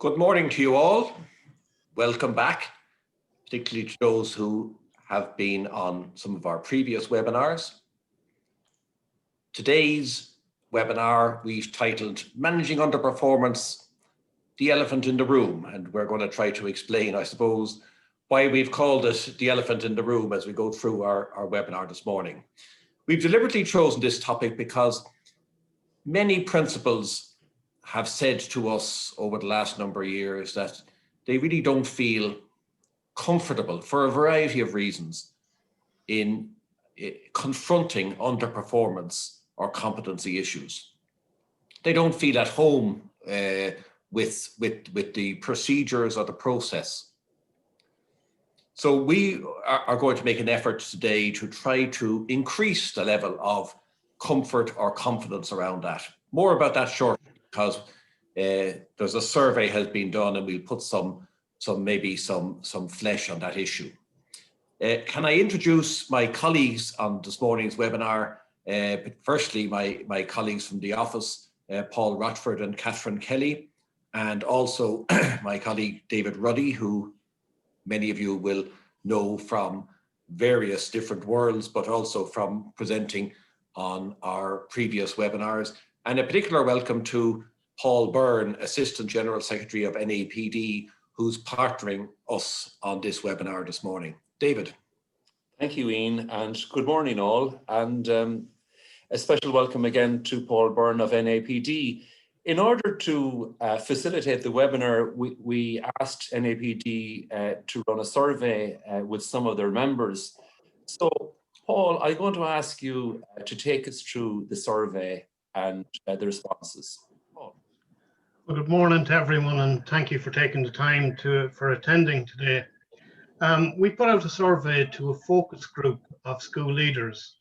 Good morning to you all. Welcome back, particularly to those who have been on some of our previous webinars. Today's webinar we've titled Managing Underperformance, the Elephant in the Room, and we're going to try to explain, I suppose, why we've called it the elephant in the room as we go through our webinar this morning. We've deliberately chosen this topic because many principals have said to us over the last number of years that they really don't feel comfortable for a variety of reasons in confronting underperformance or competency issues. They don't feel at home with the procedures or the process. So we are going to make an effort today to try to increase the level of comfort or confidence around that. More about that shortly, because there's a survey has been done and we'll put some flesh on that issue. Can I introduce my colleagues on this morning's webinar? Firstly, my colleagues from the office, Paul Rochford and Catherine Kelly, and also my colleague David Ruddy, who many of you will know from various different worlds, but also from presenting on our previous webinars. And a particular welcome to Paul Byrne, Assistant General Secretary of NAPD, who's partnering us on this webinar this morning. David. Thank you, Ian, and good morning all. And a special welcome again to Paul Byrne of NAPD. In order to facilitate the webinar, we asked NAPD to run a survey with some of their members. So, Paul, I'm going to ask you to take us through the survey and the responses. Paul. Well, good morning to everyone, and thank you for taking the time for attending today. We put out a survey to a focus group of school leaders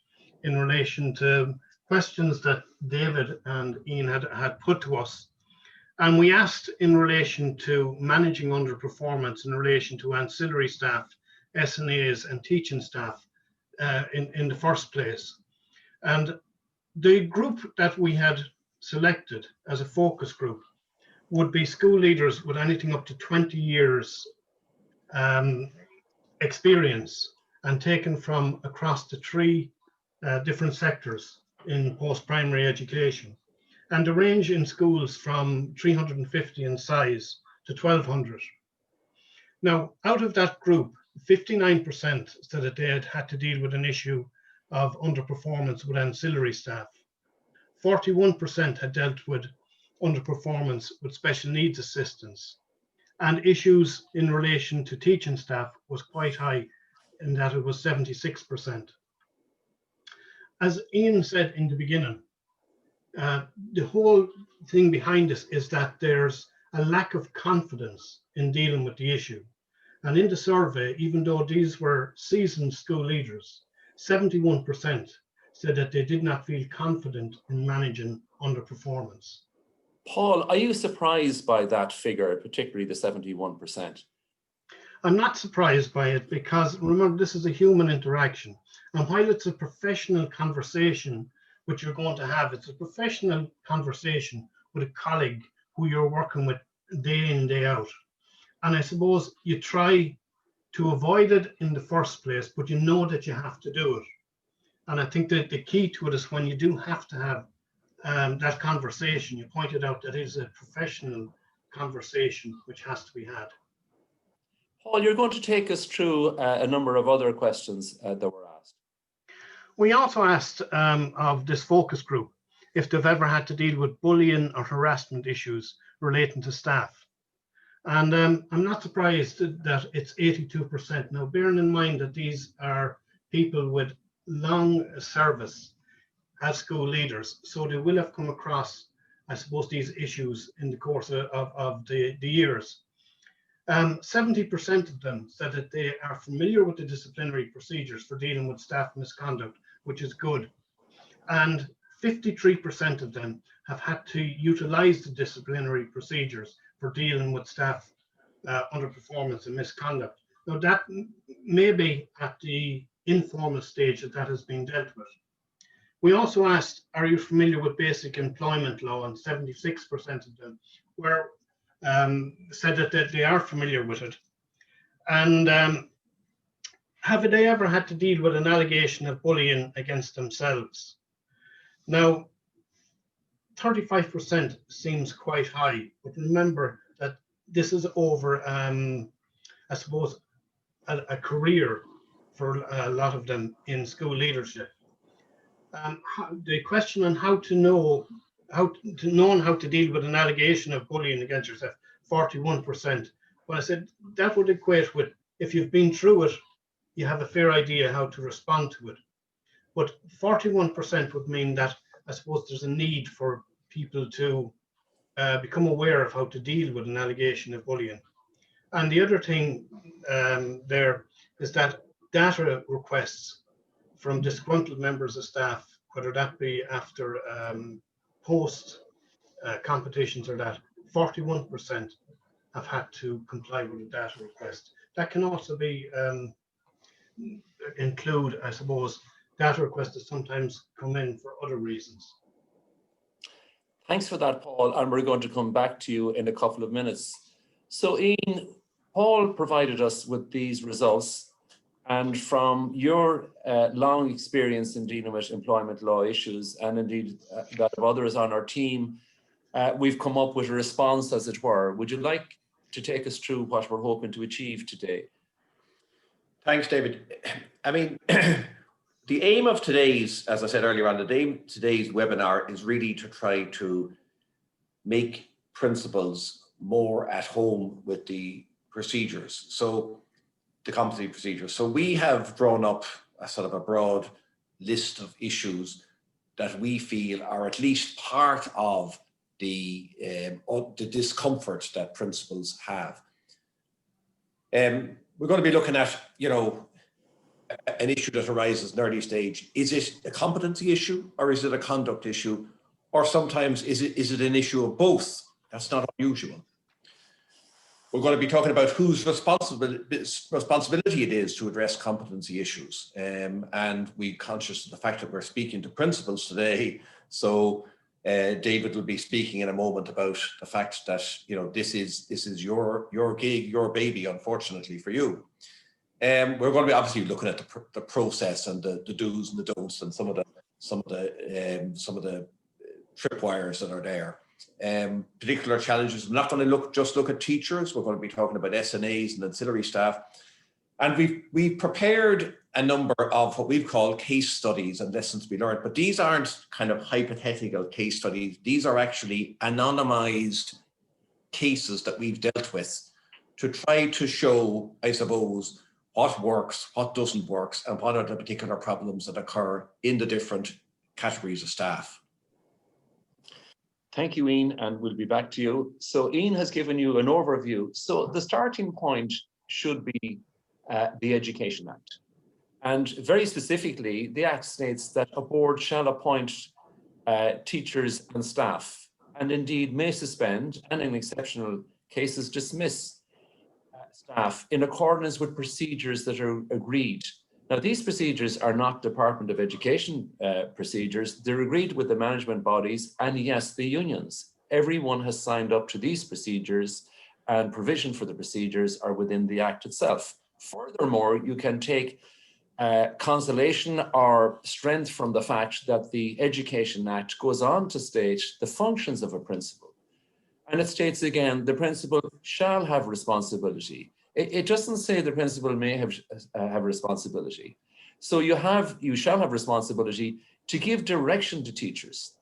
in relation to questions that David and Ian had put to us. And we asked in relation to managing underperformance in relation to ancillary staff, SNAs and teaching staff in the first place. And the group that we had selected as a focus group would be school leaders with anything up to 20 years experience and taken from across the three different sectors in post-primary education, and the range in schools from 350 in size to 1,200. Now, out of that group, 59% said that they had to deal with an issue of underperformance with ancillary staff. 41% had dealt with underperformance with special needs assistants, and issues in relation to teaching staff was quite high in that it was 76%. As Ian said in the beginning, the whole thing behind this is that there's a lack of confidence in dealing with the issue. And in the survey, even though these were seasoned school leaders, 71% said that they did not feel confident in managing underperformance. Paul, are you surprised by that figure, particularly the 71%? I'm not surprised by it because, remember, this is a human interaction. And while it's a professional conversation which you're going to have, it's a professional conversation with a colleague who you're working with day in, day out. And I suppose you try to avoid it in the first place, but you know that you have to do it. And I think that the key to it is when you do have to have that conversation, you pointed out that it is a professional conversation which has to be had. Paul, you're going to take us through a number of other questions that were asked. We also asked of this focus group if they've ever had to deal with bullying or harassment issues relating to staff. And I'm not surprised that it's 82%. Now, bearing in mind that these are people with long service as school leaders, so they will have come across, I suppose, these issues in the course of the years. 70% of them said that they are familiar with the disciplinary procedures for dealing with staff misconduct, which is good. And 53% of them have had to utilize the disciplinary procedures for dealing with staff underperformance and misconduct. Now, that may be at the informal stage that has been dealt with. We also asked, are you familiar with basic employment law? And 76% of them were said that they are familiar with it. And have they ever had to deal with an allegation of bullying against themselves? Now, 35% seems quite high, but remember that this is over, I suppose, a career for a lot of them in school leadership. The question on how to know how to deal with an allegation of bullying against yourself, 41%. Well, I said that would equate with, if you've been through it, you have a fair idea how to respond to it. But 41% would mean that, I suppose, there's a need for people to become aware of how to deal with an allegation of bullying. And the other thing there is that data requests from disgruntled members of staff, whether that be after post competitions or that, 41% have had to comply with a data request. That can also be include, I suppose, data requests that sometimes come in for other reasons. Thanks for that, Paul, and we're going to come back to you in a couple of minutes. So Ian, Paul provided us with these results, and from your long experience in dealing with employment law issues, and indeed that of others on our team, we've come up with a response, as it were. Would you like to take us through what we're hoping to achieve today? Thanks, David. I mean, the aim of today's, as I said earlier on, the aim of today's webinar is really to try to make principals more at home with the procedures. So the competency procedures. So we have drawn up a sort of a broad list of issues that we feel are at least part of the discomfort that principals have. We're going to be looking at, you know, an issue that arises in early stage. Is it a competency issue, or is it a conduct issue? Or sometimes is it an issue of both? That's not unusual. We're going to be talking about whose responsibility it is to address competency issues. And we're conscious of the fact that we're speaking to principals today. So David will be speaking in a moment about the fact that, you know, this is your gig, your baby, unfortunately for you. We're going to be obviously looking at the process and the do's and the don'ts and some of the tripwires that are there. Particular challenges. We're not going to just look at teachers. We're going to be talking about SNAs and ancillary staff. And we've prepared a number of what we've called case studies and lessons to be learned, but these aren't kind of hypothetical case studies. These are actually anonymized cases that we've dealt with to try to show, I suppose, what works, what doesn't work, and what are the particular problems that occur in the different categories of staff. Thank you, Ian, and we'll be back to you. So Ian has given you an overview. So the starting point should be the Education Act. And very specifically, the Act states that a board shall appoint teachers and staff, and indeed may suspend and in exceptional cases dismiss staff in accordance with procedures that are agreed. Now, these procedures are not Department of Education procedures. They're agreed with the management bodies and, yes, the unions. Everyone has signed up to these procedures, and provision for the procedures are within the Act itself. Furthermore, you can take consolation or strength from the fact that the Education Act goes on to state the functions of a principal. And it states again, the principal shall have responsibility. It doesn't say the principal may have responsibility. So you shall have responsibility to give direction to teachers,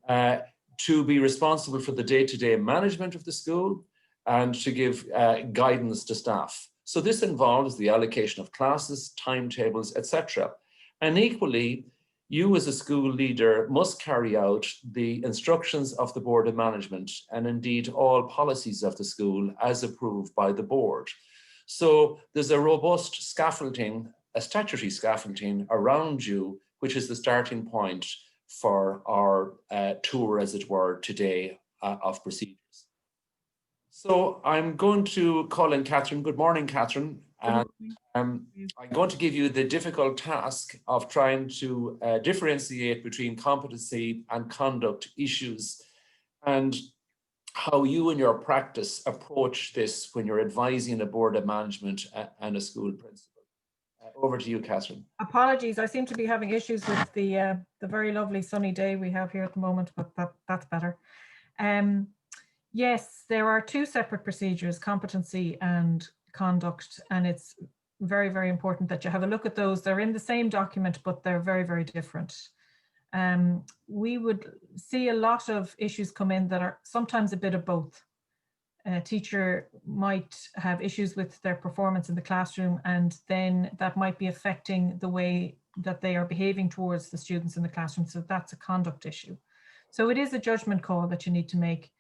to be responsible for the day-to-day management of the school, and to give guidance to staff. So this involves the allocation of classes, timetables, etc. And equally, you as a school leader must carry out the instructions of the Board of Management and indeed all policies of the school as approved by the board. So there's a robust scaffolding, a statutory scaffolding around you, which is the starting point for our tour, as it were, today of procedures. So I'm going to call in Catherine. Good morning, Catherine. And I'm going to give you the difficult task of trying to differentiate between competency and conduct issues. And how you in your practice approach this when you're advising a board of management and a school principal. Over to you, Catherine. Apologies, I seem to be having issues with the very lovely sunny day we have here at the moment, but that's better. Yes, there are two separate procedures, competency and conduct, and it's very, very important that you have a look at those. They're in the same document, but they're very, very different. We would see a lot of issues come in that are sometimes a bit of both. A teacher might have issues with their performance in the classroom, and then that might be affecting the way that they are behaving towards the students in the classroom. So that's a conduct issue. So it is a judgment call that you need to make.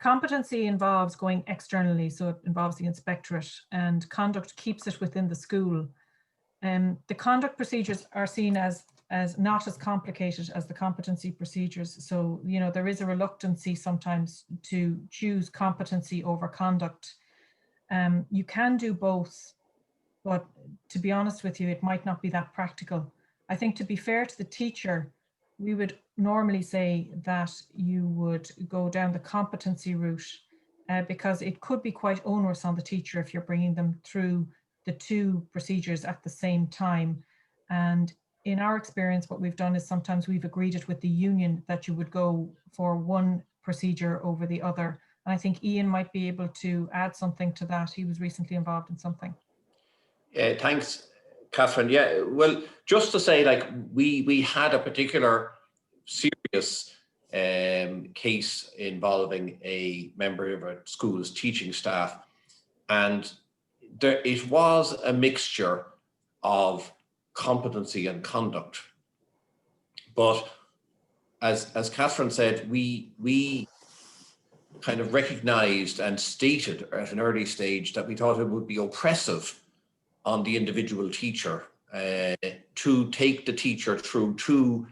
Competency involves going externally, so it involves the inspectorate, and conduct keeps it within the school. The conduct procedures are seen as not as complicated as the competency procedures. So, you know, there is a reluctancy sometimes to choose competency over conduct. You can do both, but to be honest with you, it might not be that practical. I think to be fair to the teacher, we would normally say that you would go down the competency route because it could be quite onerous on the teacher if you're bringing them through the two procedures at the same time. And in our experience, what we've done is sometimes we've agreed it with the union that you would go for one procedure over the other. And I think Ian might be able to add something to that. He was recently involved in something. Thanks, Catherine. Yeah, well, just to say, like, we had a particular serious case involving a member of a school's teaching staff, and it was a mixture of competency and conduct. But as Catherine said, we kind of recognized and stated at an early stage that we thought it would be oppressive on the individual teacher to take the teacher through two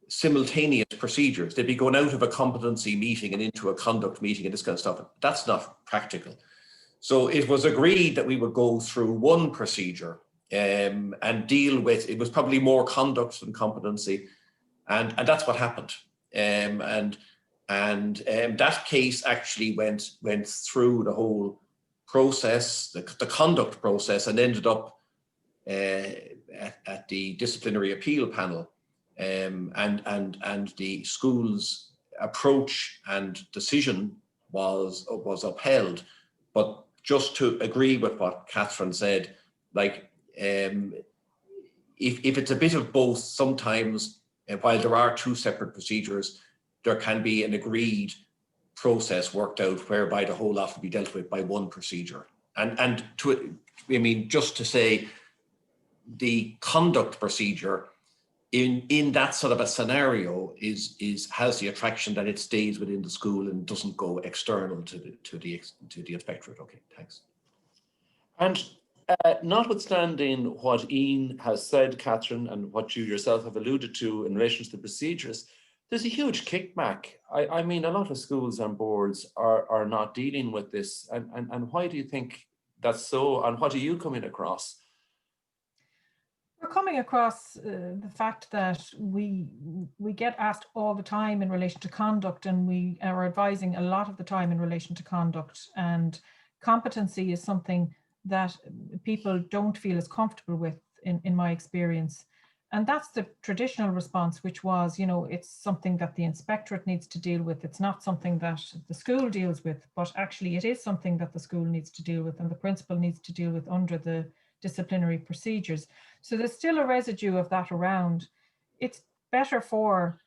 simultaneous procedures. They'd be going out of a competency meeting and into a conduct meeting and this kind of stuff. That's not practical. So it was agreed that we would go through one procedure and deal with, it was probably more conduct than competency. And that's what happened. And that case actually went through the whole process, the conduct process, and ended up at the disciplinary appeal panel. And the school's approach and decision was upheld. But just to agree with what Catherine said, like if it's a bit of both, sometimes while there are two separate procedures, there can be an agreed process worked out whereby the whole lot will be dealt with by one procedure. And to, I mean, just to say, the conduct procedure in that sort of a scenario has the attraction that it stays within the school and doesn't go external to the inspectorate. Okay, thanks. And notwithstanding what Ian has said, Catherine, and what you yourself have alluded to in relation to the procedures, there's a huge kickback. I mean, a lot of schools and boards are not dealing with this. And why do you think that's so? And what are you coming across? We're coming across the fact that we get asked all the time in relation to conduct, and we are advising a lot of the time in relation to conduct. And competency is something that people don't feel as comfortable with, in my experience. And that's the traditional response, which was, you know, it's something that the inspectorate needs to deal with. It's not something that the school deals with, but actually it is something that the school needs to deal with and the principal needs to deal with under the disciplinary procedures. So there's still a residue of that around. It's better for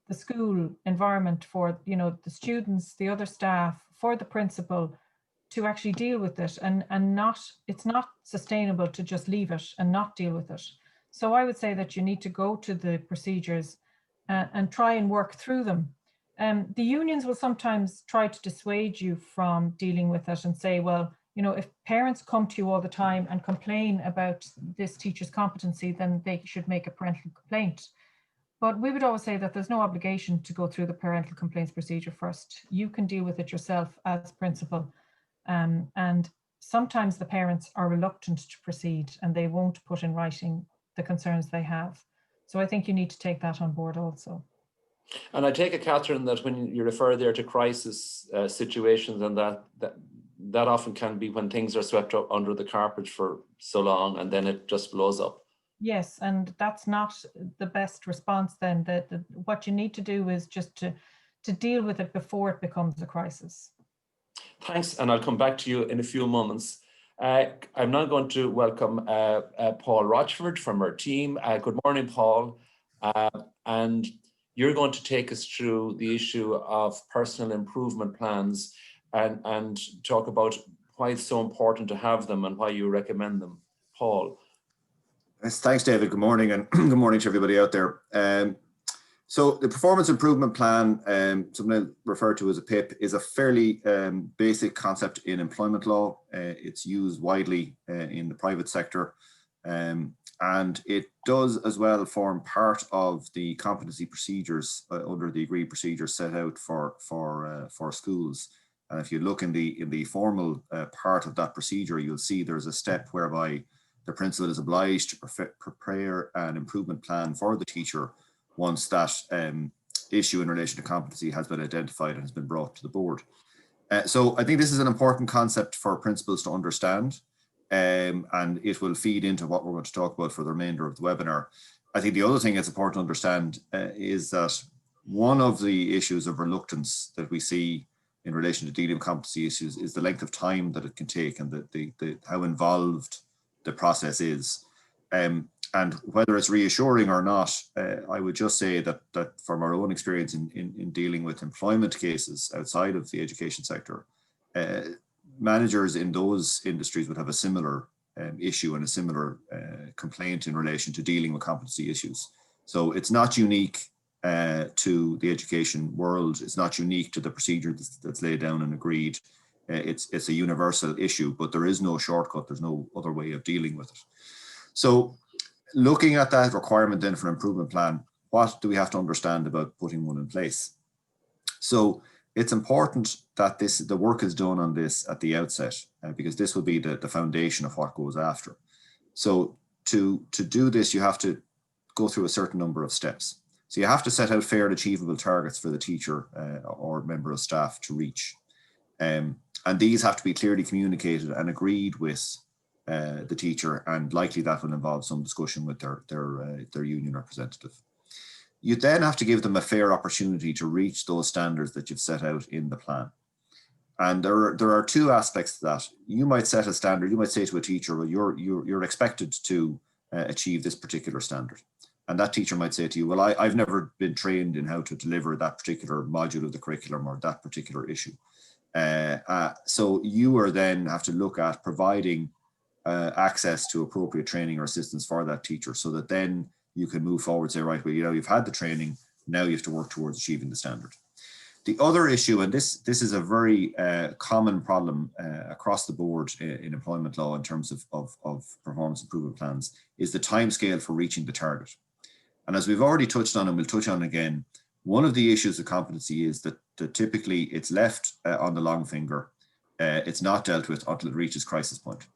the school environment, for, you know, the students, the other staff, for the principal to actually deal with it, and not, it's not sustainable to just leave it and not deal with it. So I would say that you need to go to the procedures and try and work through them. The unions will sometimes try to dissuade you from dealing with it and say, well, you know, if parents come to you all the time and complain about this teacher's competency, then they should make a parental complaint. But we would always say that there's no obligation to go through the parental complaints procedure first. You can deal with it yourself as principal. And sometimes the parents are reluctant to proceed and they won't put in writing the concerns they have. So I think you need to take that on board also. And I take it, Catherine, that when you refer there to crisis situations, and that often can be when things are swept up under the carpet for so long and then it just blows up. Yes, and that's not the best response then. What you need to do is just to deal with it before it becomes a crisis. Thanks, and I'll come back to you in a few moments. I'm now going to welcome Paul Rochford from our team. Good morning, Paul. And you're going to take us through the issue of personal improvement plans and talk about why it's so important to have them and why you recommend them. Paul. Yes, thanks, David. Good morning, and good morning to everybody out there. So the performance improvement plan, something I refer to as a PIP, is a fairly basic concept in employment law. It's used widely in the private sector, and it does as well form part of the competency procedures under the agreed procedures set out for schools. And if you look in the formal part of that procedure, you'll see there's a step whereby the principal is obliged to prepare an improvement plan for the teacher once that issue in relation to competency has been identified and has been brought to the board. So I think this is an important concept for principals to understand, and it will feed into what we're going to talk about for the remainder of the webinar. I think the other thing that's important to understand is that one of the issues of reluctance that we see in relation to dealing with competency issues is the length of time that it can take and how involved the process is. And whether it's reassuring or not, I would just say that from our own experience in dealing with employment cases outside of the education sector, managers in those industries would have a similar issue and a similar complaint in relation to dealing with competency issues. So it's not unique to the education world. It's not unique to the procedure that's laid down and agreed. It's a universal issue, but there is no shortcut. There's no other way of dealing with it. So looking at that requirement then for an improvement plan, what do we have to understand about putting one in place? So it's important that the work is done on this at the outset, because this will be the foundation of what goes after. So to do this, you have to go through a certain number of steps. So you have to set out fair and achievable targets for the teacher or member of staff to reach. And these have to be clearly communicated and agreed with the teacher, and likely that will involve some discussion with their union representative. You then have to give them a fair opportunity to reach those standards that you've set out in the plan. And there are two aspects to that. You might set a standard. You might say to a teacher, well, you're expected to achieve this particular standard. And that teacher might say to you, well, I've never been trained in how to deliver that particular module of the curriculum or that particular issue. So you are then have to look at providing access to appropriate training or assistance for that teacher, so that then you can move forward, say, right, well, you've had the training, now you have to work towards achieving the standard. The other issue, and this is a very common problem across the board in employment law in terms of performance improvement plans, is the timescale for reaching the target. And as we've already touched on, and we'll touch on again, one of the issues of competency is that typically it's left on the long finger. It's not dealt with until it reaches crisis point.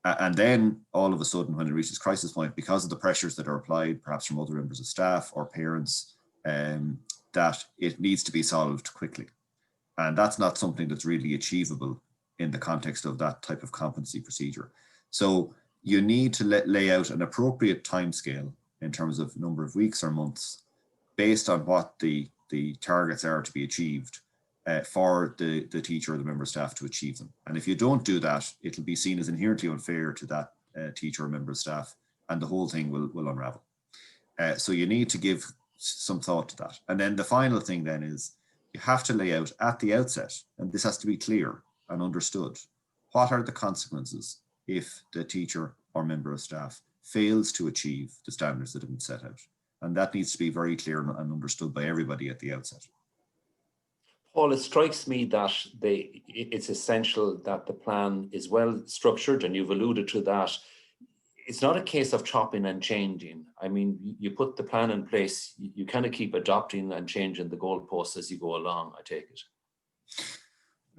And then all of a sudden, when it reaches crisis point, because of the pressures that are applied, perhaps from other members of staff or parents, that it needs to be solved quickly. And that's not something that's really achievable in the context of that type of competency procedure. So you need to lay out an appropriate timescale in terms of number of weeks or months based on what the targets are to be achieved for the teacher or the member of staff to achieve them. And if you don't do that, it'll be seen as inherently unfair to that teacher or member of staff, and the whole thing will unravel. So you need to give some thought to that. And then the final thing then is you have to lay out at the outset, and this has to be clear and understood, what are the consequences if the teacher or member of staff fails to achieve the standards that have been set out. And that needs to be very clear and understood by everybody at the outset. Paul, it strikes me that it's essential that the plan is well structured, and you've alluded to that. It's not a case of chopping and changing. I mean, you put the plan in place, you kind of keep adopting and changing the goalposts as you go along, I take it.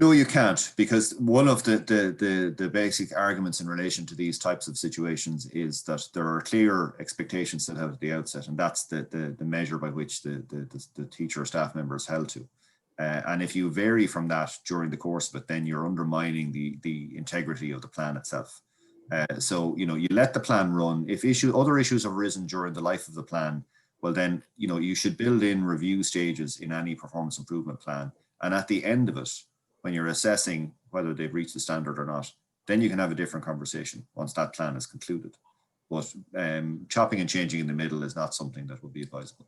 No, you can't, because one of the basic arguments in relation to these types of situations is that there are clear expectations set out at the outset, and that's the measure by which the teacher or staff member is held to. And if you vary from that during the course of it, then you're undermining the integrity of the plan itself. So, you know, you let the plan run. If other issues have arisen during the life of the plan, well then, you know, you should build in review stages in any performance improvement plan. And at the end of it, when you're assessing whether they've reached the standard or not, then you can have a different conversation once that plan is concluded. But chopping and changing in the middle is not something that would be advisable.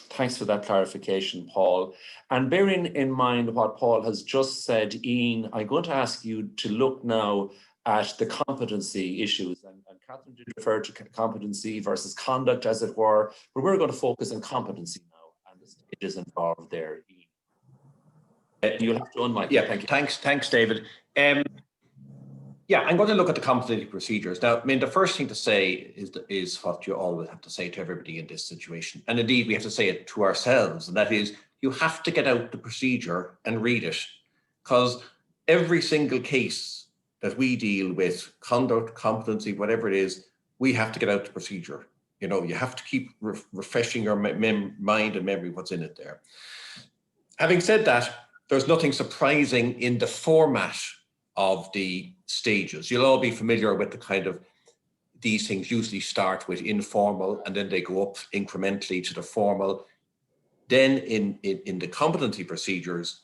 Thanks for that clarification, Paul. And bearing in mind what Paul has just said, Ian, I'm going to ask you to look now at the competency issues. And Catherine did refer to competency versus conduct, as it were, but we're going to focus on competency now and the stages involved there, Ian. You'll have to unmic. Yeah, thank you. Thanks, David. Yeah, I'm going to look at the competency procedures. Now, I mean, the first thing to say is what you always have to say to everybody in this situation. And indeed, we have to say it to ourselves. And that is, you have to get out the procedure and read it. Because every single case that we deal with, conduct, competency, whatever it is, we have to get out the procedure. You know, you have to keep refreshing your mind and memory what's in it there. Having said that, there's nothing surprising in the format of the stages. You'll all be familiar with the kind of, these things usually start with informal and then they go up incrementally to the formal. Then in the competency procedures,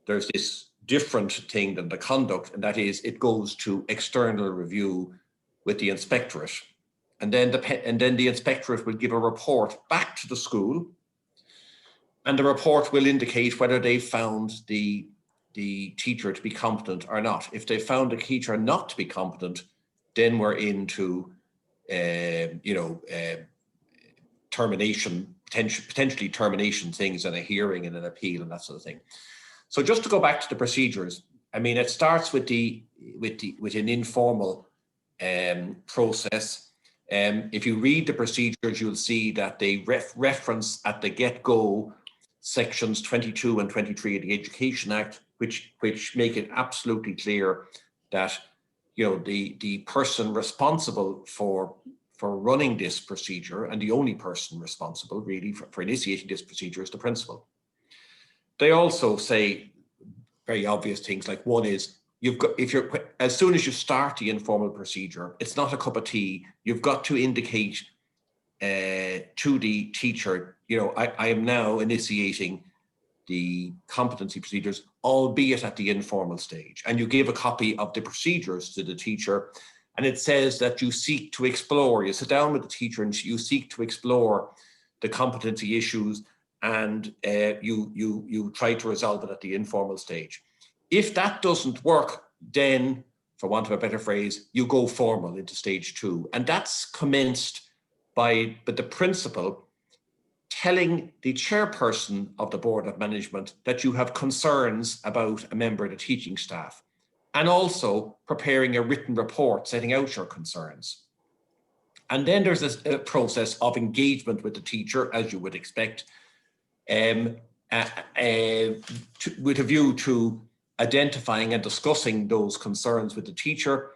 there's this different thing than the conduct, and that is it goes to external review with the inspectorate. And then the inspectorate will give a report back to the school, and the report will indicate whether they found the teacher to be competent or not. If they found the teacher not to be competent, then we're into, termination, potentially termination things and a hearing and an appeal and that sort of thing. So just to go back to the procedures, I mean, it starts with an informal process. If you read the procedures, you'll see that they reference at the get-go sections 22 and 23 of the Education Act, which make it absolutely clear that, you know, the person responsible for running this procedure, and the only person responsible really for initiating this procedure, is the principal. They also say very obvious things, like one is, as soon as you start the informal procedure, it's not a cup of tea. You've got to indicate to the teacher, you know, I am now initiating the competency procedures, albeit at the informal stage. And you give a copy of the procedures to the teacher, and it says that you seek to explore, you sit down with the teacher and you seek to explore the competency issues, and you try to resolve it at the informal stage. If that doesn't work, then, for want of a better phrase, you go formal into stage 2. And that's commenced by the principal telling the chairperson of the Board of Management that you have concerns about a member of the teaching staff, and also preparing a written report setting out your concerns. And then there's a process of engagement with the teacher, as you would expect, with a view to identifying and discussing those concerns with the teacher.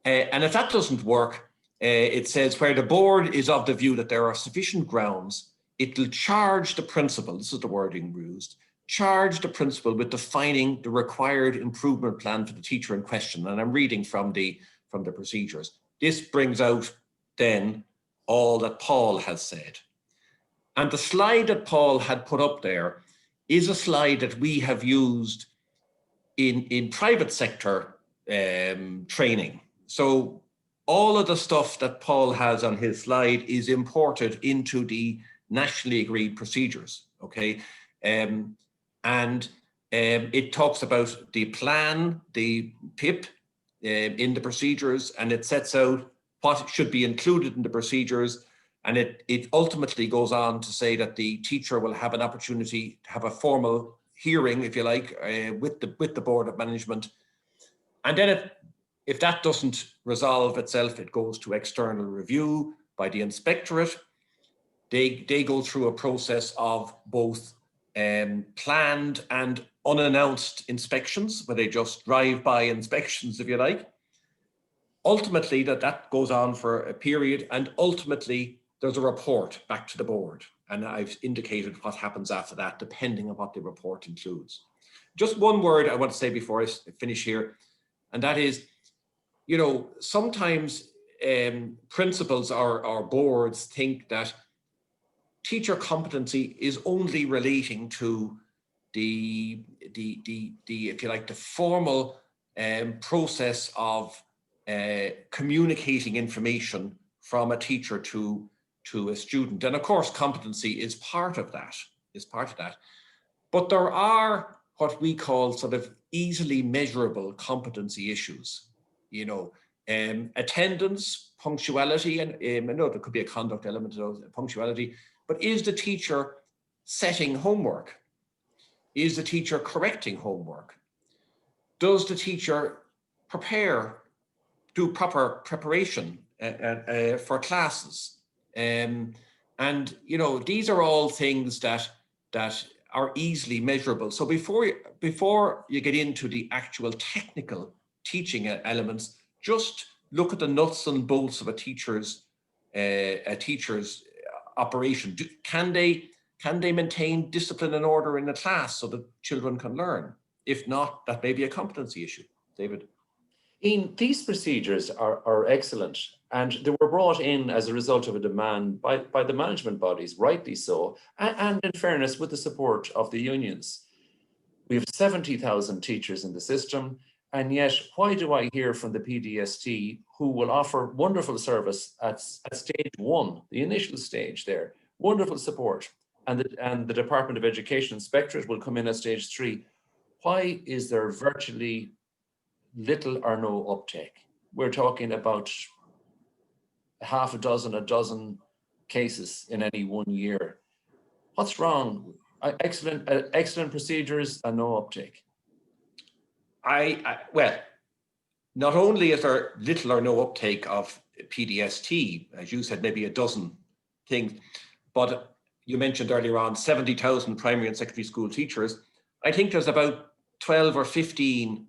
And if that doesn't work, it says where the board is of the view that there are sufficient grounds, it will charge the principal, this is the wording used, charge the principal with defining the required improvement plan for the teacher in question. And I'm reading from the procedures. This brings out then all that Paul has said. And the slide that Paul had put up there is a slide that we have used in private sector training. So all of the stuff that Paul has on his slide is imported into the nationally agreed procedures, okay? It talks about the plan, the PIP in the procedures, and it sets out what should be included in the procedures. And it ultimately goes on to say that the teacher will have an opportunity to have a formal hearing, if you like, with the Board of Management. And then if that doesn't resolve itself, it goes to external review by the inspectorate. They go through a process of both planned and unannounced inspections, where they just drive-by inspections, if you like. Ultimately, that goes on for a period, and ultimately there's a report back to the board. And I've indicated what happens after that, depending on what the report includes. Just one word I want to say before I finish here, and that is, you know, sometimes principals or boards think that teacher competency is only relating to the if you like, the formal process of communicating information from a teacher to a student. And of course, competency is part of that, But there are what we call sort of easily measurable competency issues, you know, attendance, punctuality, and I know there could be a conduct element to those, punctuality, but is the teacher setting homework? Is the teacher correcting homework? Does the teacher do proper preparation for classes? And you know, these are all things that are easily measurable. So before you get into the actual technical teaching elements, just look at the nuts and bolts of a teacher's operation. Can they maintain discipline and order in the class so that children can learn? If not, that may be a competency issue. David? Ian, these procedures are excellent, and they were brought in as a result of a demand by the management bodies, rightly so, and in fairness, with the support of the unions. We have 70,000 teachers in the system, and yet why do I hear from the PDST, who will offer wonderful service at stage 1, the initial stage there, wonderful support, and the Department of Education Inspectorate will come in at stage 3. Why is there virtually little or no uptake? We're talking about half a dozen cases in any 1 year. What's wrong? Excellent procedures and no uptake. Well, not only is there little or no uptake of PDST, as you said, maybe a dozen things, but you mentioned earlier on 70,000 primary and secondary school teachers. I think there's about 12 or 15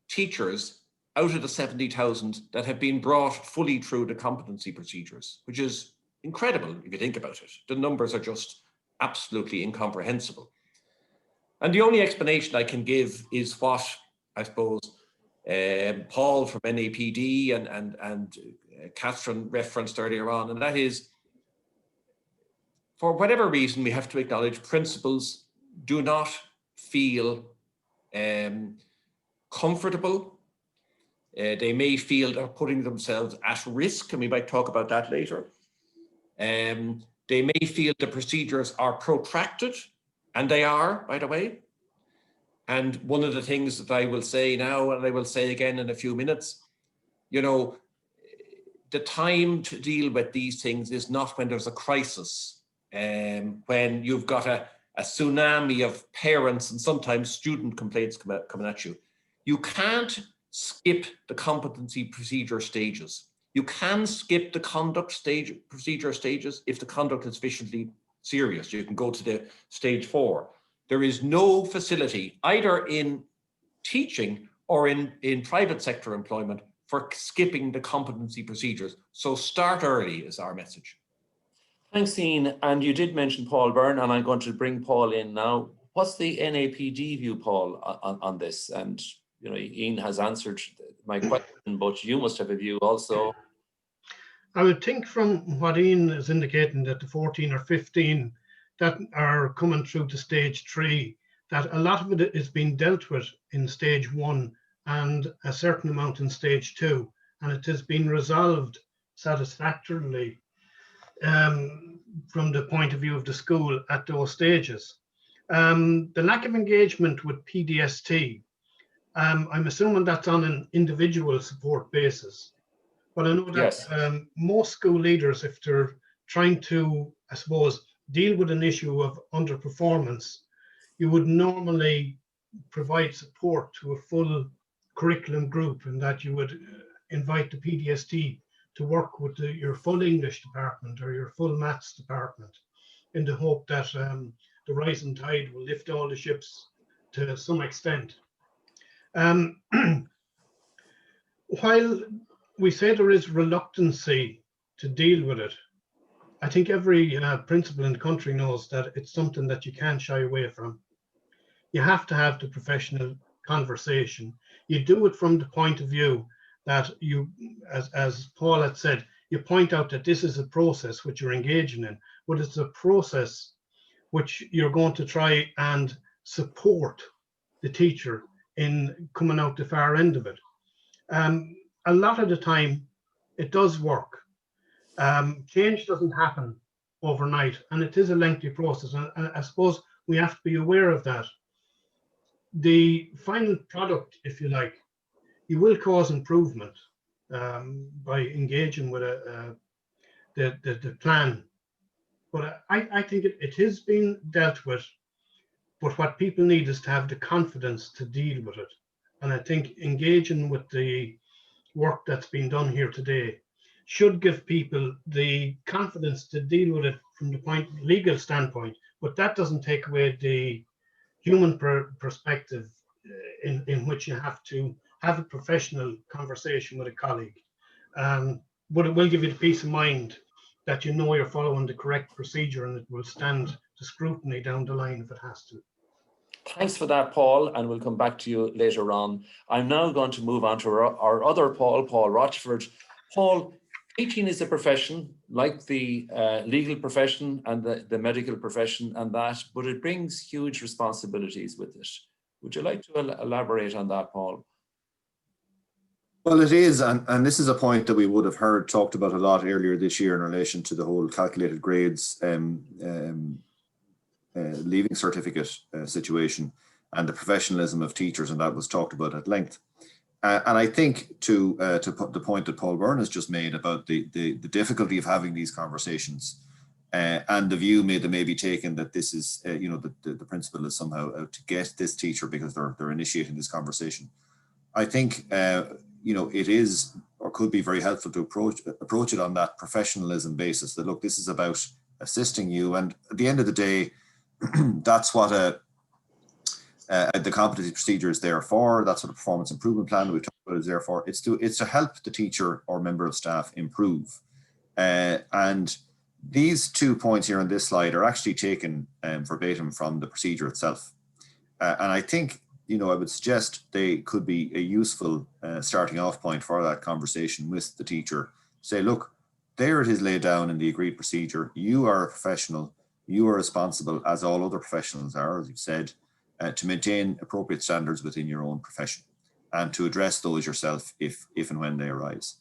teachers out of the 70,000 that have been brought fully through the competency procedures, which is incredible if you think about it. The numbers are just absolutely incomprehensible. And the only explanation I can give is what I suppose Paul from NAPD and Catherine referenced earlier on, and that is, for whatever reason, we have to acknowledge principals do not feel comfortable. They may feel they're putting themselves at risk, and we might talk about that later. They may feel the procedures are protracted, and they are, by the way. And one of the things that I will say now, and I will say again in a few minutes, you know, the time to deal with these things is not when there's a crisis, when you've got a tsunami of parents and sometimes student complaints coming at you. You can't skip the competency procedure stages. You can skip the conduct procedure stages if the conduct is sufficiently serious. You can go to the stage 4. There is no facility, either in teaching or in private sector employment, for skipping the competency procedures. So start early is our message. Thanks, Ian. And you did mention Paul Byrne, and I'm going to bring Paul in now. What's the NAPD view, Paul, on this? And you know, Ian has answered my question, but you must have a view also. I would think from what Ian is indicating, that the 14 or 15 that are coming through to stage 3, that a lot of it is being dealt with in stage 1 and a certain amount in stage 2, and it has been resolved satisfactorily from the point of view of the school at those stages. The lack of engagement with PDST, I'm assuming that's on an individual support basis. But I know that Yes. Most school leaders, if they're trying to, I suppose, deal with an issue of underperformance, you would normally provide support to a full curriculum group, and that you would invite the PDST to work with your full English department or your full maths department, in the hope that the rising tide will lift all the ships to some extent. While we say there is reluctancy to deal with it, I think every principal in the country knows that it's something that you can't shy away from. You have to have the professional conversation. You do it from the point of view that you, as Paul had said, you point out that this is a process which you're engaging in, but it's a process which you're going to try and support the teacher in coming out the far end of it. A lot of the time, it does work. Change doesn't happen overnight, and it is a lengthy process. And I suppose we have to be aware of that. The final product, if you like, you will cause improvement by engaging with the plan. But I think it is being dealt with. But what people need is to have the confidence to deal with it. And I think engaging with the work that's been done here today should give people the confidence to deal with it from the legal standpoint. But that doesn't take away the human perspective in which you have to have a professional conversation with a colleague. But it will give you the peace of mind that you know you're following the correct procedure and it will stand to scrutiny down the line if it has to. Thanks for that, Paul, and we'll come back to you later on. I'm now going to move on to our other Paul Rochford. Paul, teaching is a profession like the legal profession and the medical profession and that, but it brings huge responsibilities with it. Would you like to elaborate on that, Paul? Well, it is, and this is a point that we would have heard talked about a lot earlier this year in relation to the whole calculated grades leaving certificate situation and the professionalism of teachers, and that was talked about at length. And I think to put the point that Paul Byrne has just made about the difficulty of having these conversations and the view that may be taken that this is, the principal is somehow out to get this teacher because they're initiating this conversation. I think, it is or could be very helpful to approach it on that professionalism basis, that look, this is about assisting you. And at the end of the day, that's what the competency procedure is there for. That's what a performance improvement plan that we talked about is there for. It's to help the teacher or member of staff improve. And these 2 points here on this slide are actually taken verbatim from the procedure itself. And I think, I would suggest they could be a useful starting off point for that conversation with the teacher. Say, look, there it is laid down in the agreed procedure. You are a professional. You are responsible, as all other professionals are, as you've said, to maintain appropriate standards within your own profession and to address those yourself if and when they arise.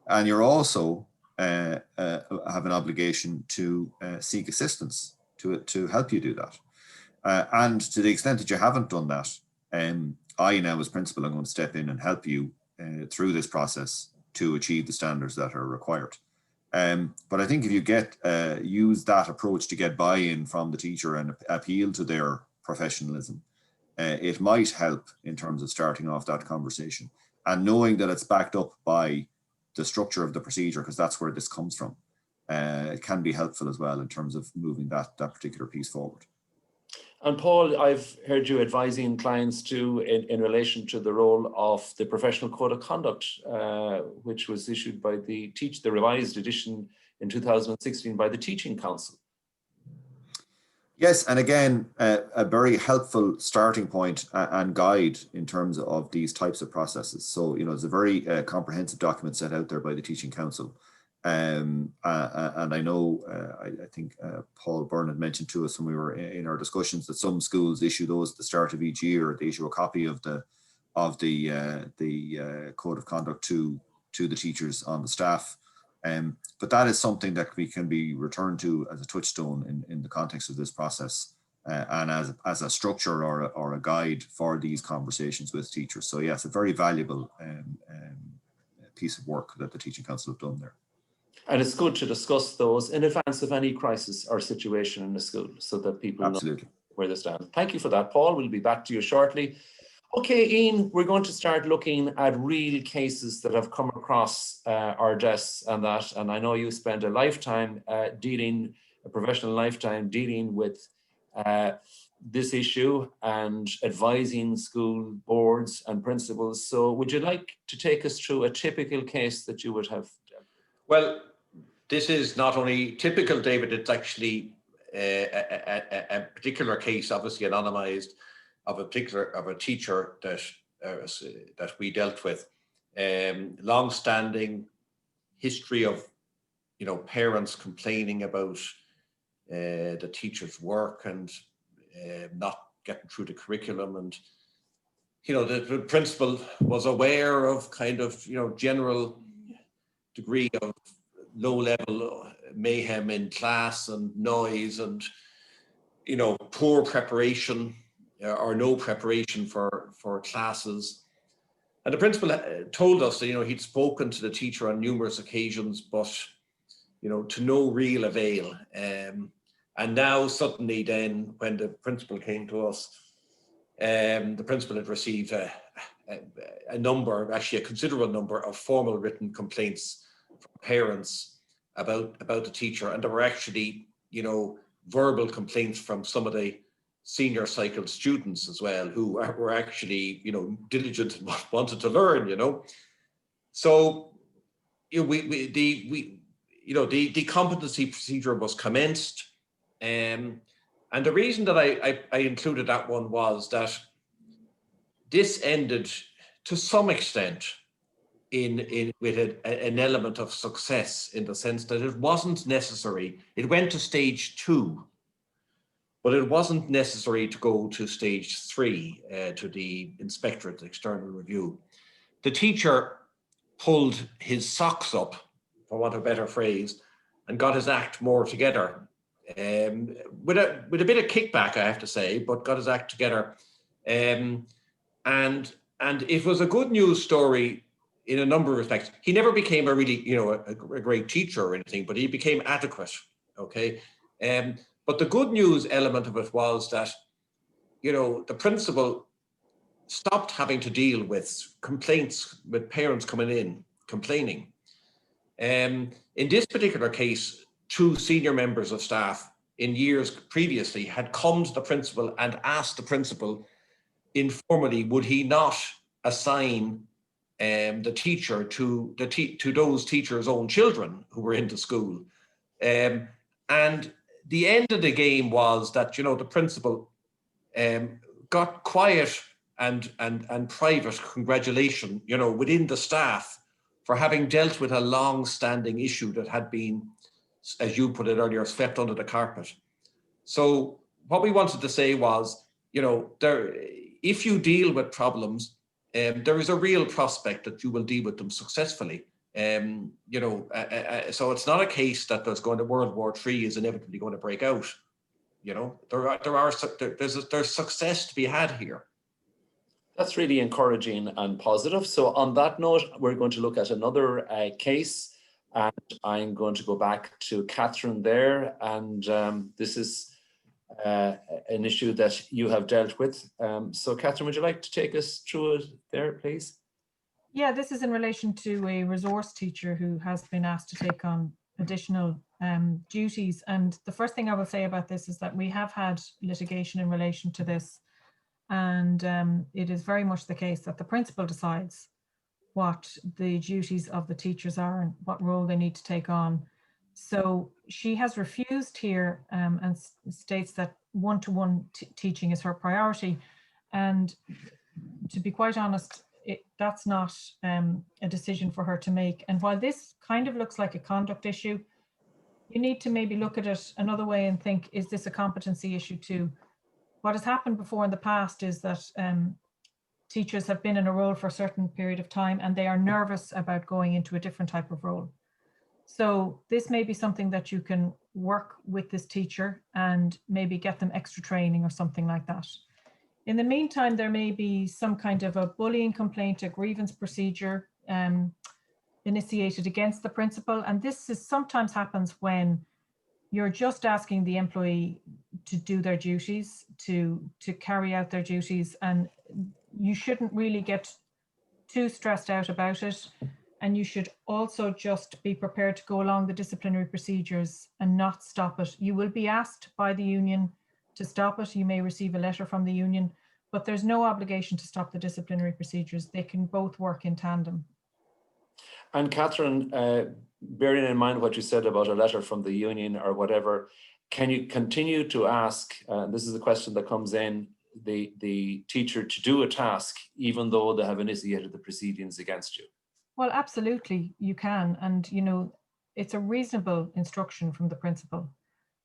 And you're also have an obligation to seek assistance to help you do that. And to the extent that you haven't done that, I now as principal, I'm going to step in and help you through this process to achieve the standards that are required. But I think if you use that approach to get buy-in from the teacher and appeal to their professionalism, it might help in terms of starting off that conversation and knowing that it's backed up by the structure of the procedure, because that's where this comes from. It can be helpful as well in terms of moving that particular piece forward. And Paul, I've heard you advising clients too in relation to the role of the Professional Code of Conduct, which was issued by the revised edition in 2016 by the Teaching Council. Yes, and again, a very helpful starting point and guide in terms of these types of processes. So, it's a very comprehensive document set out there by the Teaching Council. And I know, I think Paul Byrne had mentioned to us when we were in our discussions that some schools issue those at the start of each year. They issue a copy of the Code of Conduct to the teachers on the staff. But that is something that can be returned to as a touchstone in the context of this process and as a structure or a guide for these conversations with teachers. So yes, a very valuable piece of work that the Teaching Council have done there. And it's good to discuss those in advance of any crisis or situation in the school so that people know where they stand. Thank you for that, Paul. We'll be back to you shortly. Okay, Ian, we're going to start looking at real cases that have come across our desks and that. And I know you spent a professional lifetime dealing with this issue and advising school boards and principals. So would you like to take us through a typical case that you would have? Well, this is not only typical, David, it's actually a particular case, obviously anonymized, of a teacher that we dealt with. Long-standing history of, parents complaining about the teacher's work and not getting through the curriculum, and the principal was aware of kind of general degree of low-level mayhem in class and noise and poor preparation or no preparation for classes. And the principal told us that he'd spoken to the teacher on numerous occasions, but to no real avail. And now suddenly then, when the principal came to us, the principal had received a number, actually a considerable number of formal written complaints from parents about the teacher. And there were actually, verbal complaints from some of the senior cycle students as well, who were actually, diligent and wanted to learn, So, the competency procedure was commenced. And the reason that I included that one was that this ended to some extent with an element of success, in the sense that it wasn't necessary. It went to stage 2, but it wasn't necessary to go to stage 3, to the inspectorate external review. The teacher pulled his socks up, for want of a better phrase, and got his act more together. With a bit of kickback, I have to say, but got his act together. And it was a good news story in a number of respects. He never became a really, a great teacher or anything, but he became adequate, okay? But the good news element of it was that, the principal stopped having to deal with complaints with parents coming in, complaining. In this particular case, 2 senior members of staff in years previously had come to the principal and asked the principal informally, would he not assign the teacher to those teachers' own children who were in the school. And the end of the game was that, the principal got quiet and private congratulation, within the staff for having dealt with a long-standing issue that had been, as you put it earlier, swept under the carpet. So what we wanted to say was, if you deal with problems, there is a real prospect that you will deal with them successfully. So it's not a case that World War III is inevitably going to break out. There's success to be had here. That's really encouraging and positive. So on that note, we're going to look at another case, and I'm going to go back to Catherine there. And this is an issue that you have dealt with. So Catherine, would you like to take us through it there, please? Yeah, this is in relation to a resource teacher who has been asked to take on additional duties. And the first thing I will say about this is that we have had litigation in relation to this. And it is very much the case that the principal decides what the duties of the teachers are and what role they need to take on. So she has refused here and states that one-to-one teaching is her priority. And to be quite honest, that's not a decision for her to make. And while this kind of looks like a conduct issue, you need to maybe look at it another way and think, is this a competency issue too? What has happened before in the past is that teachers have been in a role for a certain period of time and they are nervous about going into a different type of role. So this may be something that you can work with this teacher and maybe get them extra training or something like that. In the meantime, there may be some kind of a bullying complaint, a grievance procedure initiated against the principal. And this sometimes happens when you're just asking the employee to do their duties, to carry out their duties, and you shouldn't really get too stressed out about it. And you should also just be prepared to go along the disciplinary procedures and not stop it. You will be asked by the union to stop it, you may receive a letter from the union, but there's no obligation to stop the disciplinary procedures. They can both work in tandem. And Catherine, bearing in mind what you said about a letter from the union or whatever, can you continue to ask, this is a question that comes in, the teacher to do a task even though they have initiated the proceedings against you? Well, absolutely, you can. And, you know, it's a reasonable instruction from the principal.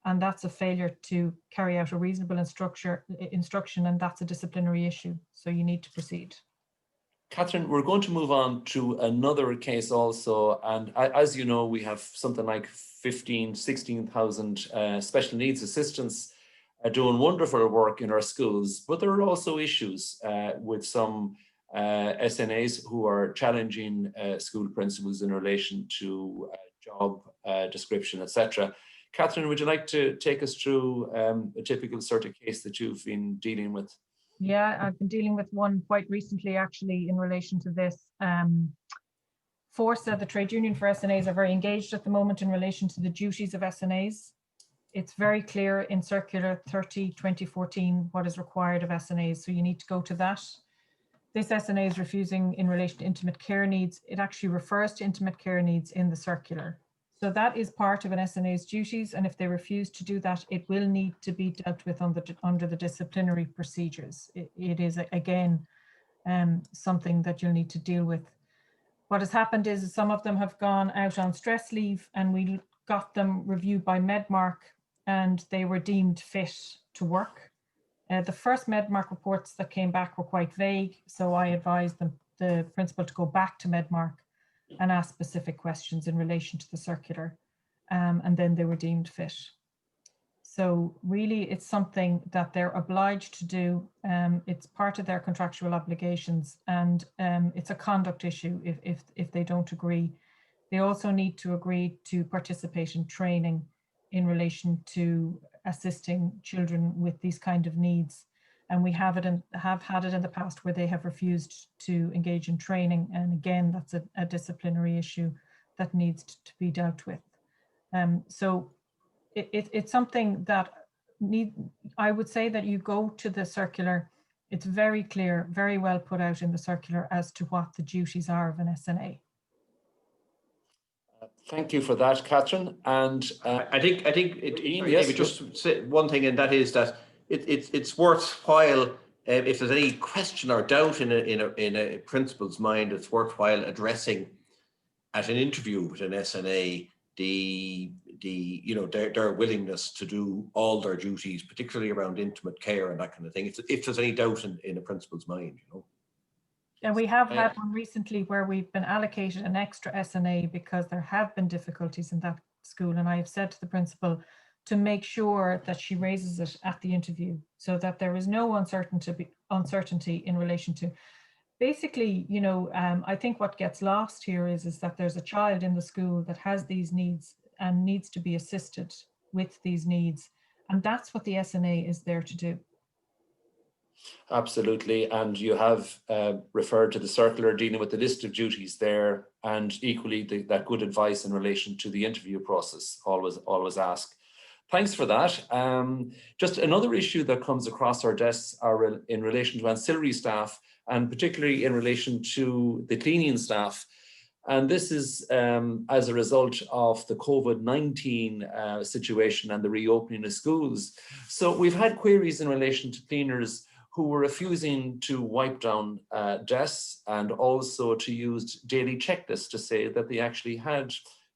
And that's a failure to carry out a reasonable instruction, and that's a disciplinary issue. So you need to proceed. Catherine, we're going to move on to another case also. And as you know, we have something like 16,000 special needs assistants doing wonderful work in our schools. But there are also issues with some SNAs who are challenging school principals in relation to job description, etc. Catherine, would you like to take us through a typical sort of case that you've been dealing with? Yeah, I've been dealing with one quite recently, actually, in relation to this. Forsa, the trade union for SNAs, are very engaged at the moment in relation to the duties of SNAs. It's very clear in Circular 30/2014 what is required of SNAs, so you need to go to that. This SNA is refusing in relation to intimate care needs. It actually refers to intimate care needs in the circular. So that is part of an SNA's duties, and if they refuse to do that, it will need to be dealt with under the disciplinary procedures. It is, again, something that you'll need to deal with. What has happened is some of them have gone out on stress leave, and we got them reviewed by Medmark, and they were deemed fit to work. The first Medmark reports that came back were quite vague, so I advised the principal to go back to Medmark and ask specific questions in relation to the circular, and then they were deemed fit. So really, it's something that they're obliged to do. It's part of their contractual obligations, and it's a conduct issue if they don't agree. They also need to agree to participate in training in relation to assisting children with these kind of needs. And we have had it in the past where they have refused to engage in training. And again, that's a disciplinary issue that needs to be dealt with. So it's something that I would say that you go to the circular. It's very clear, very well put out in the circular as to what the duties are of an SNA. Thank you for that, Catherine. And I think Ian, sorry, yes, David, just say one thing, and that is that it's worthwhile, if there's any question or doubt in a principal's mind, it's worthwhile addressing at an interview with an SNA their willingness to do all their duties, particularly around intimate care and that kind of thing. If there's any doubt in a principal's mind, you know. And we have had one recently where we've been allocated an extra SNA because there have been difficulties in that school. And I have said to the principal to make sure that she raises it at the interview so that there is no uncertainty in relation to. Basically, you know, I think what gets lost here is that there's a child in the school that has these needs and needs to be assisted with these needs. And that's what the SNA is there to do. Absolutely, and you have referred to the circular dealing with the list of duties there, and equally that good advice in relation to the interview process, always ask. Thanks for that. Just another issue that comes across our desks are in relation to ancillary staff, and particularly in relation to the cleaning staff. And this is as a result of the COVID-19 situation and the reopening of schools. So we've had queries in relation to cleaners who were refusing to wipe down desks and also to use daily checklists to say that they actually had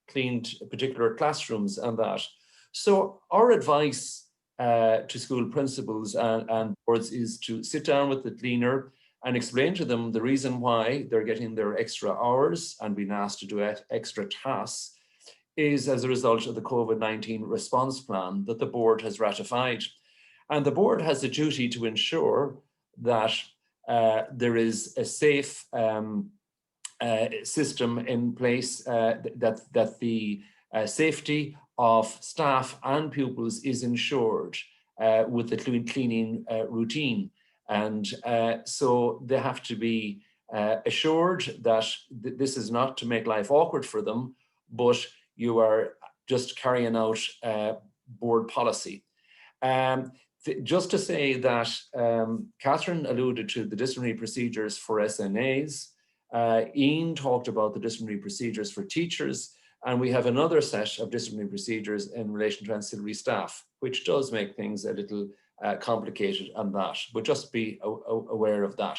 cleaned particular classrooms and that. So our advice to school principals and boards is to sit down with the cleaner and explain to them the reason why they're getting their extra hours and being asked to do extra tasks is as a result of the COVID-19 response plan that the board has ratified. And the board has a duty to ensure that there is a safe system in place, that the safety of staff and pupils is ensured with the cleaning routine. And so they have to be assured that this is not to make life awkward for them, but you are just carrying out board policy. just to say that Catherine alluded to the disciplinary procedures for SNAs. Ian talked about the disciplinary procedures for teachers, and we have another set of disciplinary procedures in relation to ancillary staff, which does make things a little complicated on that, but just be aware of that.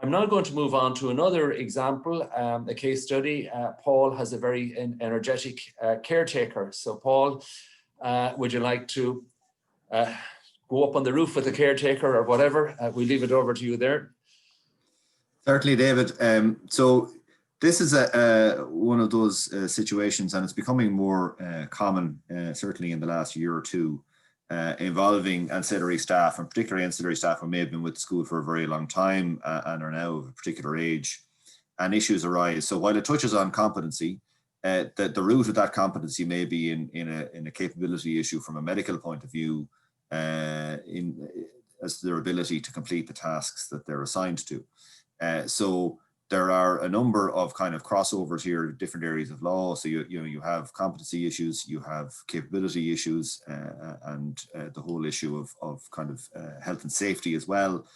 I'm now going to move on to another example, a case study. Paul has a very energetic caretaker. So Paul, would you like to go up on the roof with the caretaker or whatever? We leave it over to you there. Certainly, David. So this is one of those situations, and it's becoming more common, certainly in the last year or two, involving ancillary staff, and particularly ancillary staff who may have been with the school for a very long time and are now of a particular age, and issues arise. So while it touches on competency, the root of that competency may be in a capability issue from a medical point of view, as to their ability to complete the tasks that they're assigned to. So there are a number of kind of crossovers here, different areas of law. So you have competency issues, you have capability issues, and the whole issue of kind of health and safety as well.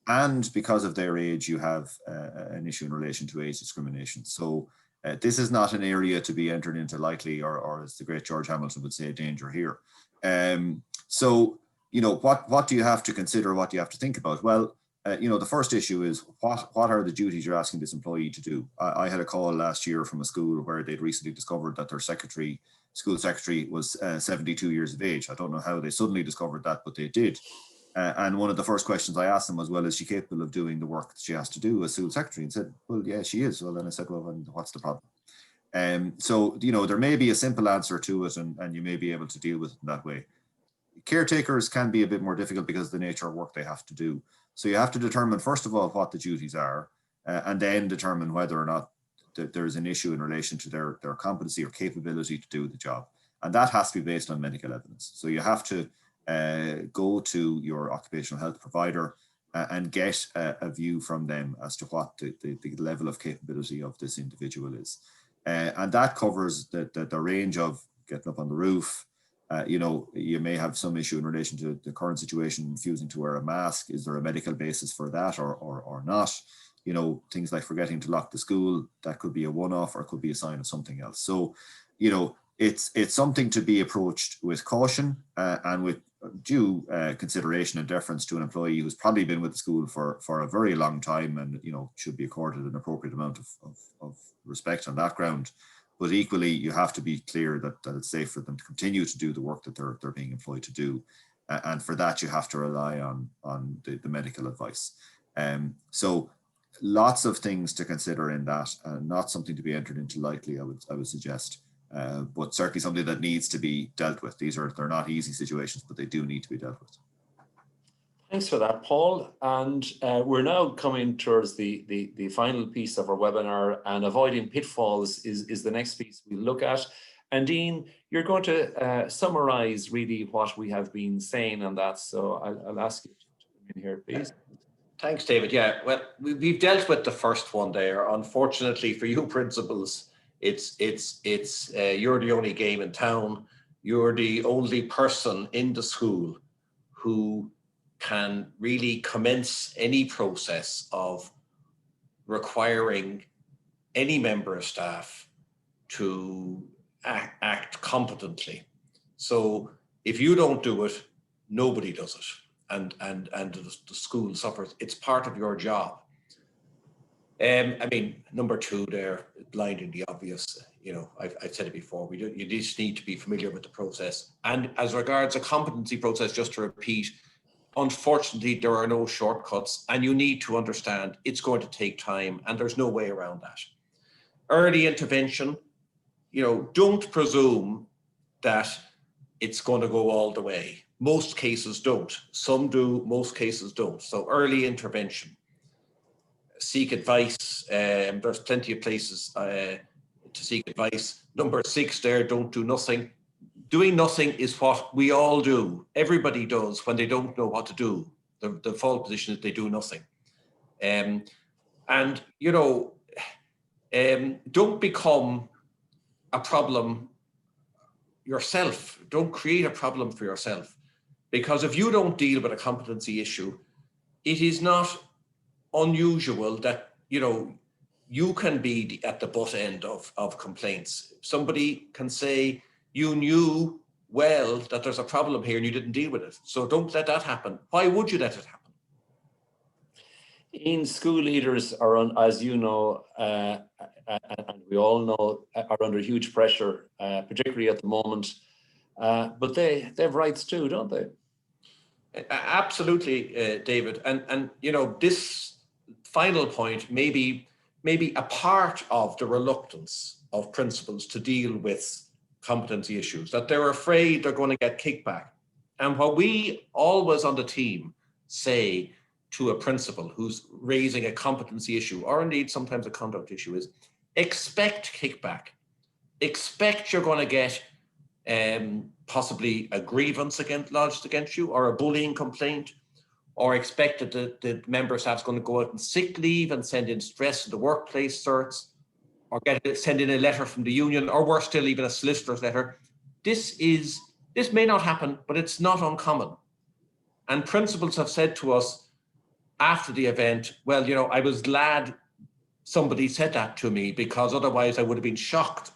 And because of their age, you have an issue in relation to age discrimination. So this is not an area to be entered into lightly, or as the great George Hamilton would say, danger here. So, what do you have to consider? What do you have to think about? Well, the first issue is what are the duties you're asking this employee to do? I had a call last year from a school where they'd recently discovered that their school secretary was 72 years of age. I don't know how they suddenly discovered that, but they did. And one of the first questions I asked them was, well, is she capable of doing the work that she has to do as school secretary? And said, well, yeah, she is. Well, then I said, well, and what's the problem? So, there may be a simple answer to it, and you may be able to deal with it in that way. Caretakers can be a bit more difficult because of the nature of work they have to do. So you have to determine, first of all, what the duties are, and then determine whether or not there's an issue in relation to their competency or capability to do the job. And that has to be based on medical evidence. So you have to go to your occupational health provider and get a view from them as to what the level of capability of this individual is. And that covers the range of getting up on the roof. You may have some issue in relation to the current situation, refusing to wear a mask. Is there a medical basis for that or not? Things like forgetting to lock the school, that could be a one-off or it could be a sign of something else. So, it's something to be approached with caution and with due consideration and deference to an employee who's probably been with the school for a very long time, and should be accorded an appropriate amount of respect on that ground. But equally, you have to be clear that it's safe for them to continue to do the work that they're being employed to do. And for that, you have to rely on the medical advice. So lots of things to consider in that, not something to be entered into lightly, I would suggest, but certainly something that needs to be dealt with. They're not easy situations, but they do need to be dealt with. Thanks for that, Paul. And we're now coming towards the final piece of our webinar, and avoiding pitfalls is the next piece we look at. And Dean, you're going to summarize really what we have been saying on that. So I'll ask you to come in here, please. Thanks, David. Yeah, well, we've dealt with the first one there. Unfortunately for you principals, it's you're the only game in town. You're the only person in the school who can really commence any process of requiring any member of staff to act competently. So if you don't do it, nobody does it, and the school suffers. It's part of your job. Number two there, blindingly obvious. I've said it before. You just need to be familiar with the process. And as regards a competency process, just to repeat, unfortunately, there are no shortcuts, and you need to understand it's going to take time, and there's no way around that. Early intervention, don't presume that it's going to go all the way. Most cases don't. Some do, most cases don't. So early intervention. Seek advice. There's plenty of places to seek advice. Number 6 there, don't do nothing. Doing nothing is what we all do. Everybody does when they don't know what to do. The default position is they do nothing. Don't become a problem yourself. Don't create a problem for yourself, Because if you don't deal with a competency issue, it is not unusual that, you know, you can be at the butt end of complaints. Somebody can say, you knew well that there's a problem here and you didn't deal with it. So don't let that happen. Why would you let it happen? In school leaders are, as you know, and we all know, are under huge pressure, particularly at the moment. But they have rights too, don't they? Absolutely, David. And you know, this final point may be a part of the reluctance of principals to deal with competency issues, that they're afraid they're going to get kickback. And what we always on the team say to a principal who's raising a competency issue, or indeed sometimes a conduct issue, is expect kickback. Expect you're going to get possibly a grievance lodged against you, or a bullying complaint, or expect that the member staff's going to go out on sick leave and send in stress in the workplace certs, or send in a letter from the union, or worse still, even a solicitor's letter. This may not happen, but it's not uncommon. And principals have said to us after the event, well, you know, I was glad somebody said that to me, because otherwise I would have been shocked.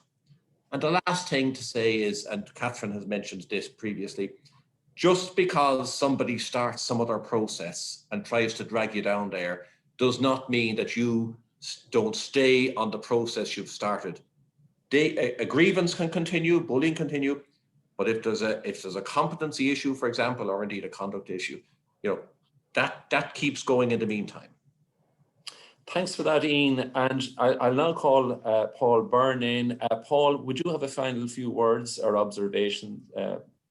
And the last thing to say is, and Catherine has mentioned this previously, just because somebody starts some other process and tries to drag you down there does not mean that you don't stay on the process you've started. A grievance can continue, bullying continue, but if there's a competency issue, for example, or indeed a conduct issue, you know, that keeps going in the meantime. Thanks for that, Ian. And I'll now call Paul Byrne in. Paul, would you have a final few words or observation,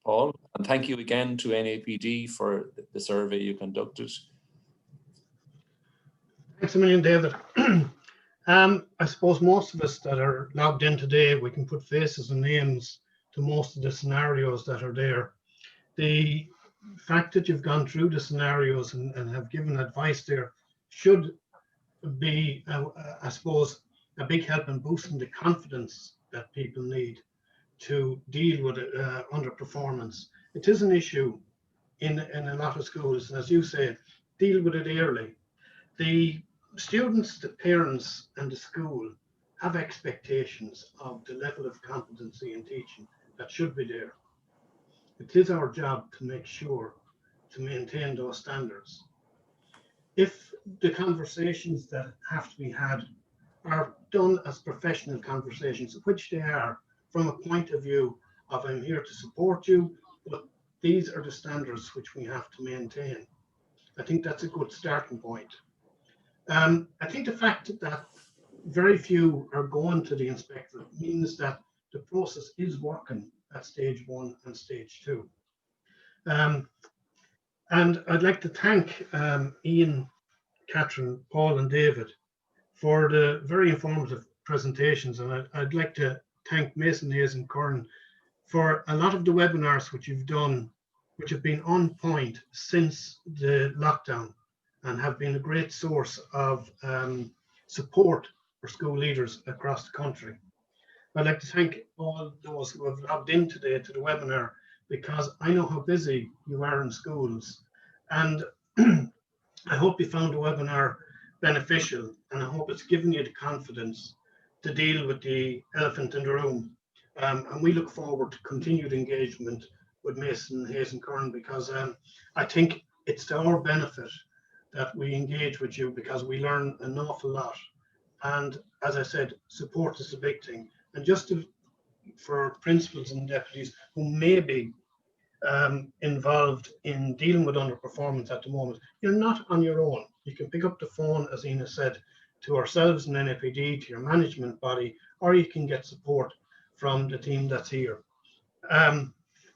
Paul? And thank you again to NAPD for the survey you conducted. Thanks a million, David. I suppose most of us that are logged in today, we can put faces and names to most of the scenarios that are there. The fact that you've gone through the scenarios and have given advice there should be, I suppose, a big help in boosting the confidence that people need to deal with underperformance. It is an issue in a lot of schools, and as you say, deal with it early. The students, the parents, and the school have expectations of the level of competency in teaching that should be there. It is our job to make sure to maintain those standards. If the conversations that have to be had are done as professional conversations, which they are, from a point of view of I'm here to support you, but these are the standards which we have to maintain, I think that's a good starting point. I think the fact that very few are going to the inspector means that the process is working at stage 1 and stage 2. And I'd like to thank Ian, Catherine, Paul and David for the very informative presentations. And I'd like to thank Mason Hayes Curran for a lot of the webinars which you've done, which have been on point since the lockdown and have been a great source of support for school leaders across the country. I'd like to thank all those who have logged in today to the webinar, because I know how busy you are in schools. And I hope you found the webinar beneficial, and I hope it's given you the confidence to deal with the elephant in the room. And we look forward to continued engagement with Mason Hayes Curran, because I think it's to our benefit that we engage with you, because we learn an awful lot. And as I said, support is a big thing. And just for principals and deputies who may be involved in dealing with underperformance at the moment, you're not on your own. You can pick up the phone, as Ina said, to ourselves in NAPD, to your management body, or you can get support from the team that's here.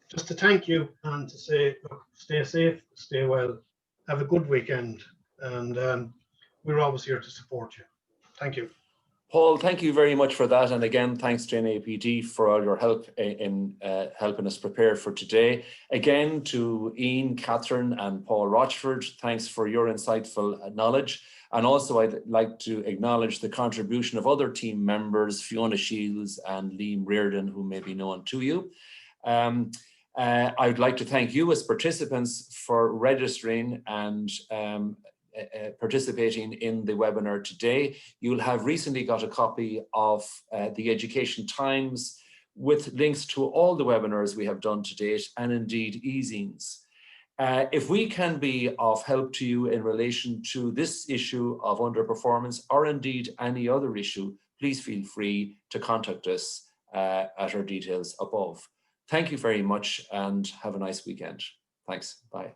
Just to thank you and to say, look, stay safe, stay well, have a good weekend, and we're always here to support you. Thank you. Paul, thank you very much for that. And again, thanks to NAPD for all your help in helping us prepare for today. Again, to Ian, Catherine and Paul Rochford, thanks for your insightful knowledge. And also I'd like to acknowledge the contribution of other team members, Fiona Shields and Liam Reardon, who may be known to you. I'd like to thank you as participants for registering and participating in the webinar today. You'll have recently got a copy of the Education Times with links to all the webinars we have done to date, and indeed e-zines. If we can be of help to you in relation to this issue of underperformance, or indeed any other issue, please feel free to contact us at our details above. Thank you very much and have a nice weekend. Thanks. Bye.